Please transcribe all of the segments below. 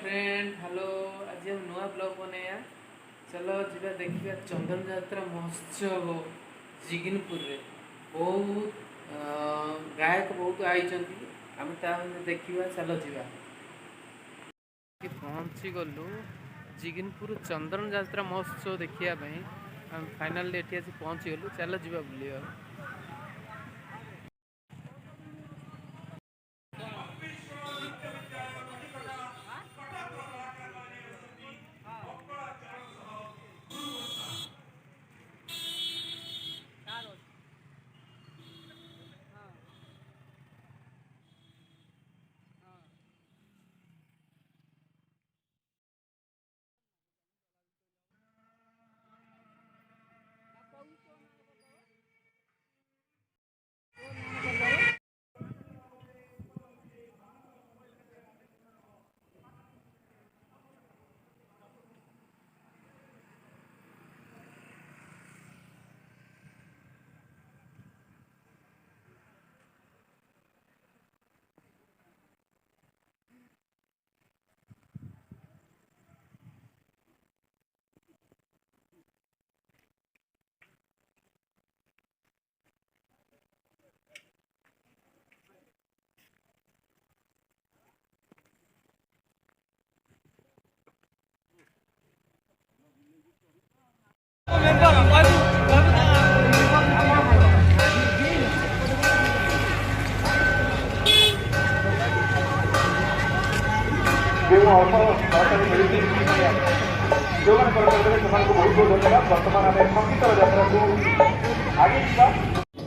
Friend hello. आज हम नुआ ब्लॉग बनाया। चलो जीवा देखिए चंदन यात्रा महोत्सव जिगिनपुर रे बहुत गायक बहुत आई आम देखा। चलो जीवा पहुँची गलु जिगिनपुर चंदन यात्रा महोत्सव देखिया आम फाइनाल एटी आसी पहुँची गलु। चलो जीवा बुलिया। जो बहुत बहुत धन्यवाद। बर्तमान आम संगीत यात्रा को आगे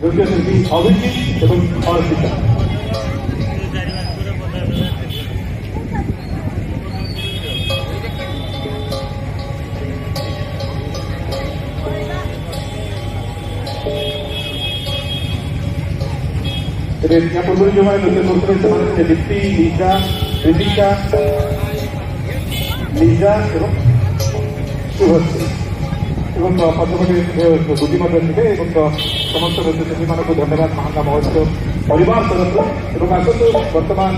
नृत्य शिल्पी अभिजीत एवं अर्पिता या पूर्व जो नृत्य करते दीप्ति लीजा ऋतिका लीजा एवं शुभश्री एवं पछपटे बुद्धि थे समस्त नृत्यशिल्पी मानक धन्यवाद। महांगा महोत्सव परिवार तरफ आसतु बर्तमान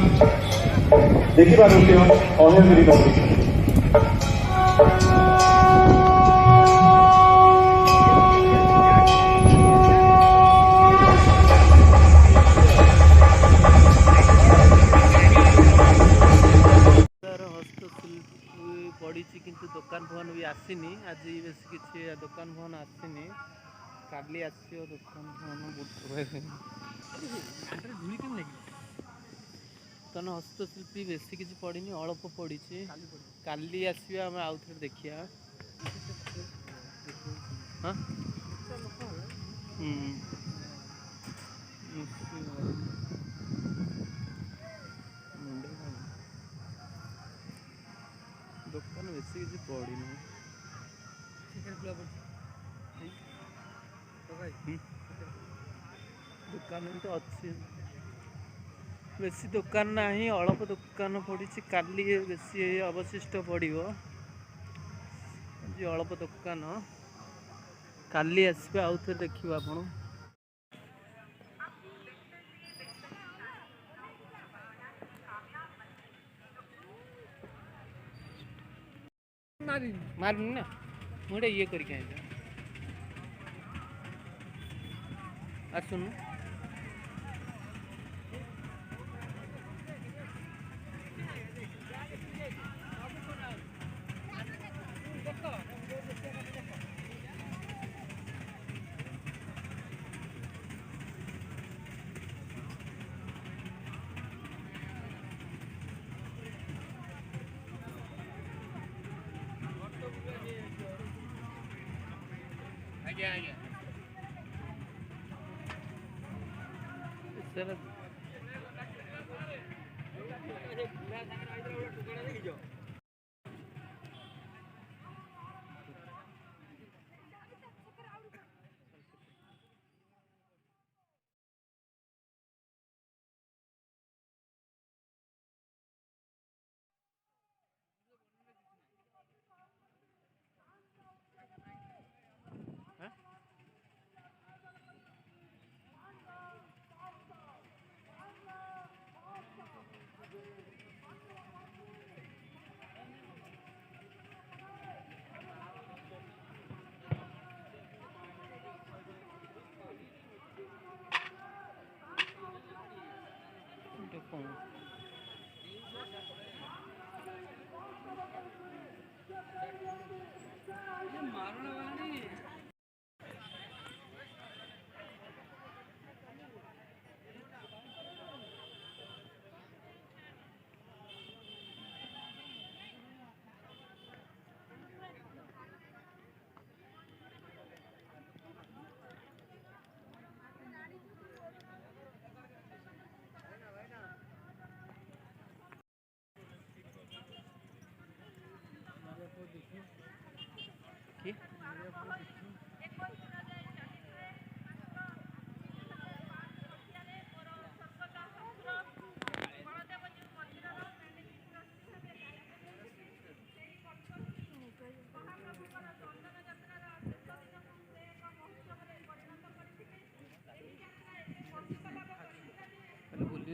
देखा नृत्य अभयगिरी नदी। पड़ी किंतु दुकान भवन भी आसीनी। आज बेस किसी दुकान भवन आसीनी। काली आसो दुकान भवन तन हस्तशिल्पी बेस किसी पड़ी अल्प पड़ी काली आसवा आम आउ थे देखिया। हाँ दुकान बेस किसी पड़ी दुकान तो अच्छी बेसी दुकान ना अल्प दुकान पड़ी काली बेसी अवशिष्ट पड़ो अल्प दुकान काली आसवे आउ थे देखिए आपण मारिनी ना मुझे ये करके आसुन आज्ञा आज्ञा सर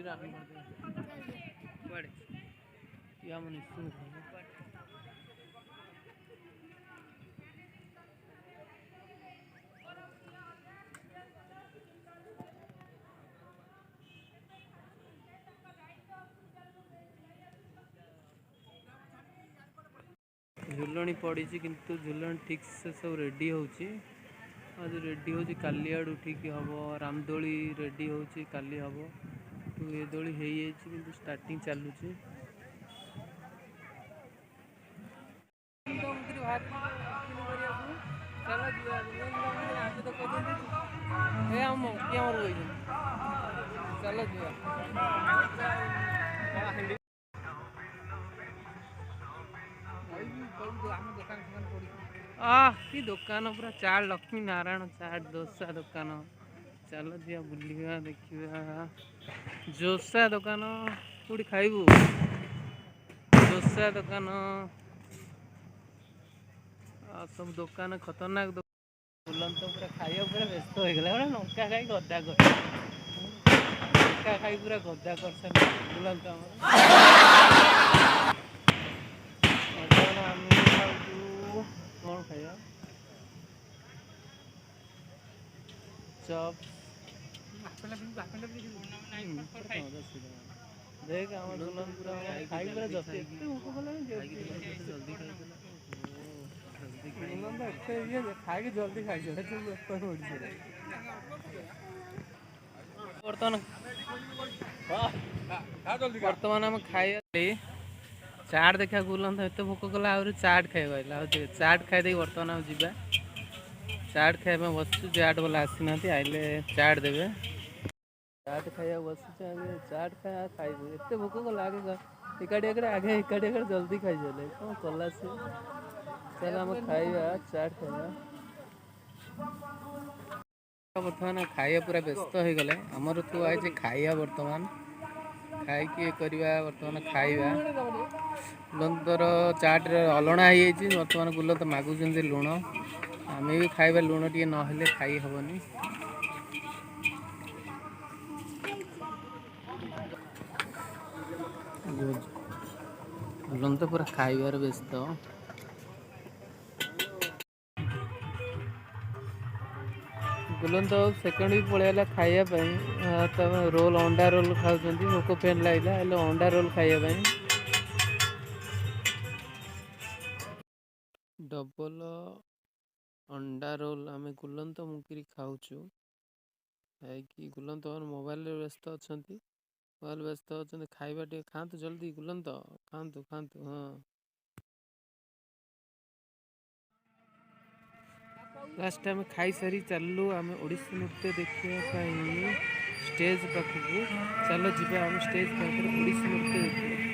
राखी पड़े या मन झुलणी पड़ी किंतु झुलण ठीक से सब रेडी होची आज रेडी होची काली आडू ठीक हम रामदोली रेडी होची काली हम तो ये दोली हो किंतु स्टार्टिंग चलुची कि दुकान पूरा चाट लक्ष्मी नारायण चाट डोसा दुकान चलो दिया बुलिया देखा जोसा दुकान कौटी खाइबू डोसा दुकान सब दुकान खतरनाक बुलन तो पूरा खाइया पूरा व्यस्त हो गला लंका खाई गदा कर लंका खाई पूरा गदा कर बुलन तो कौन खाया चप देख खाई पूरा जल्दी खाई जल्दी खाई बर्तमान आम खाई चाट देखा बुलन एत भोक कला आ चाट खाइबा चाट खाई बर्तमान आम जा चाट खाइबा बस चाट वाला आसी ना आइले चाट देवे चाट खाइबा बस चाट खाया खाइबू एत भोक कला आगे इकाड़ी आगे इकाड़ी जल्दी खाई चले कौन कला सी चल आम खाइबा चाट खाइबा बर्तमान खाइबा पूरा व्यस्त हो गले आमर तू आई खाइबा बर्तमान खाई करवा बर्तमान खाइबा गुलंतर चाट अलणा हो बर्तमान गुलंत मागुच लुण आम भी खाइबा लुण टे ना खाई हेनी गुलंत पूरा खाइबार व्यस्त गुलंत सेकेंड भी पलैला खाइबा रोल अंडा रोल खाऊँ भोक पेन लगे अंडा रोल खाइबा डबल अंडा रोल आम गुलंत मुकरी खाऊँ खाई गुलंत मोबाइल व्यस्त अच्छा मोबाइल व्यस्त अच्छा खाइबा टे खातु जल्दी गुलंत खातु खातु हाँ लास्ट टाइम खाई सारी चलू आम ओडिसी नृत्य देखा स्टेज पाखक चलो जीवा आम स्टेज पाखे ओडिसी नृत्य देखिए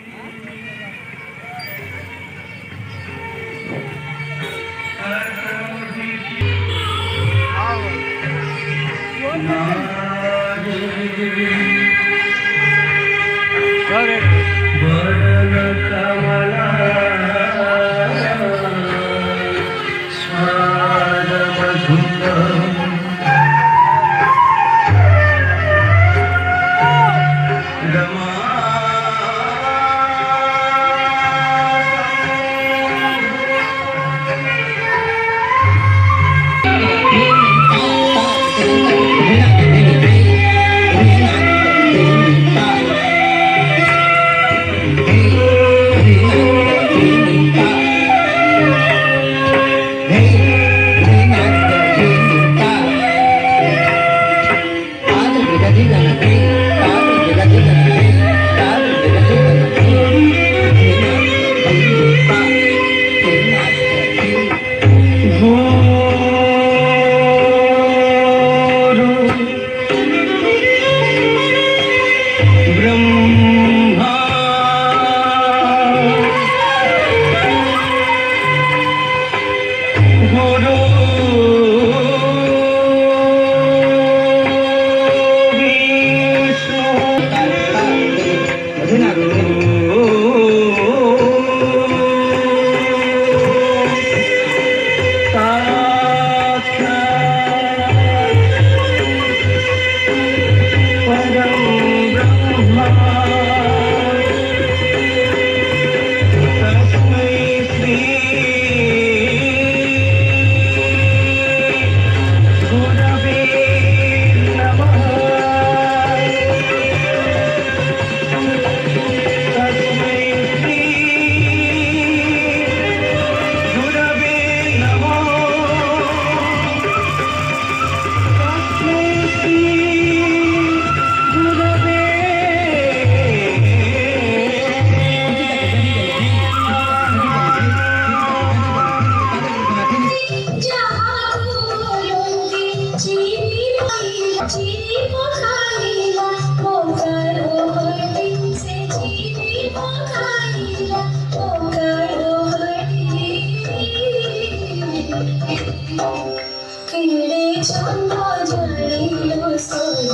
কেড়ে ছন্দ জানিল সরি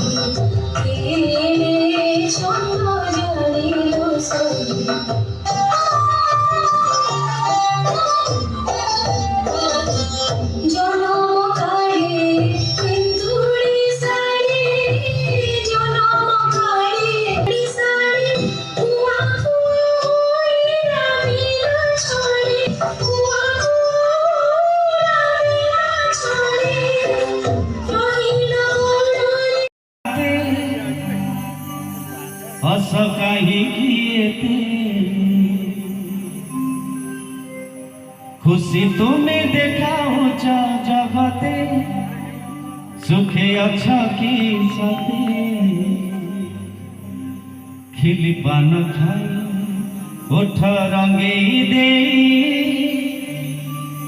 কেড়ে ছন্দ জানিল সরি জনম কাড়ে সিন্দুরি সারি জনম কাড়ে সারি কুয়া কুই রামিল ছড়ে কুয়া हस कहीं किए खुशी तुम्हें देखाओ जगते सुखे अच्छा की सते खिली पान खाई ओठ रंगे दे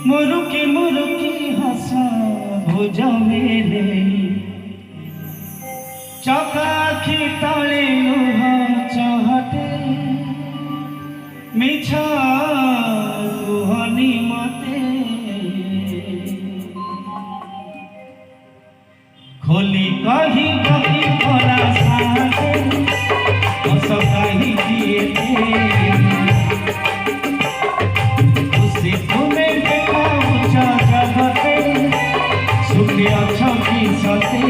मुरुकी हसा भुज मेले चकाखी तले लुह चहटे मिछ कुहनी मते खोली कही कही खोला साथे हस कही किए खुशी तुम्हें देखाओ जगते सुखी अच्छा की सते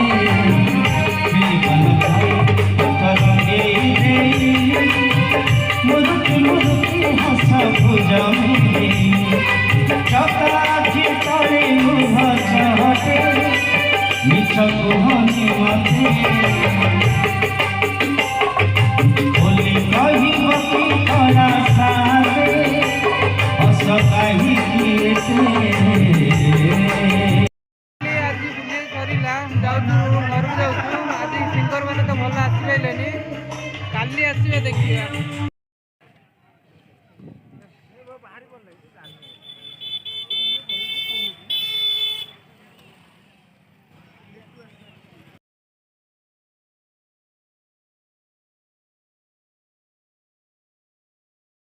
मुरुकी हसा भुजा चकाखी तले मुह चहटे मिछ कुहनी मते बोली कही बकी करा साथे हस कही किए आज बुले सरिला जाउछु घर जाउछु आज सिंगर माने तो भल आसीबेलेनी काली आसीबे देखिया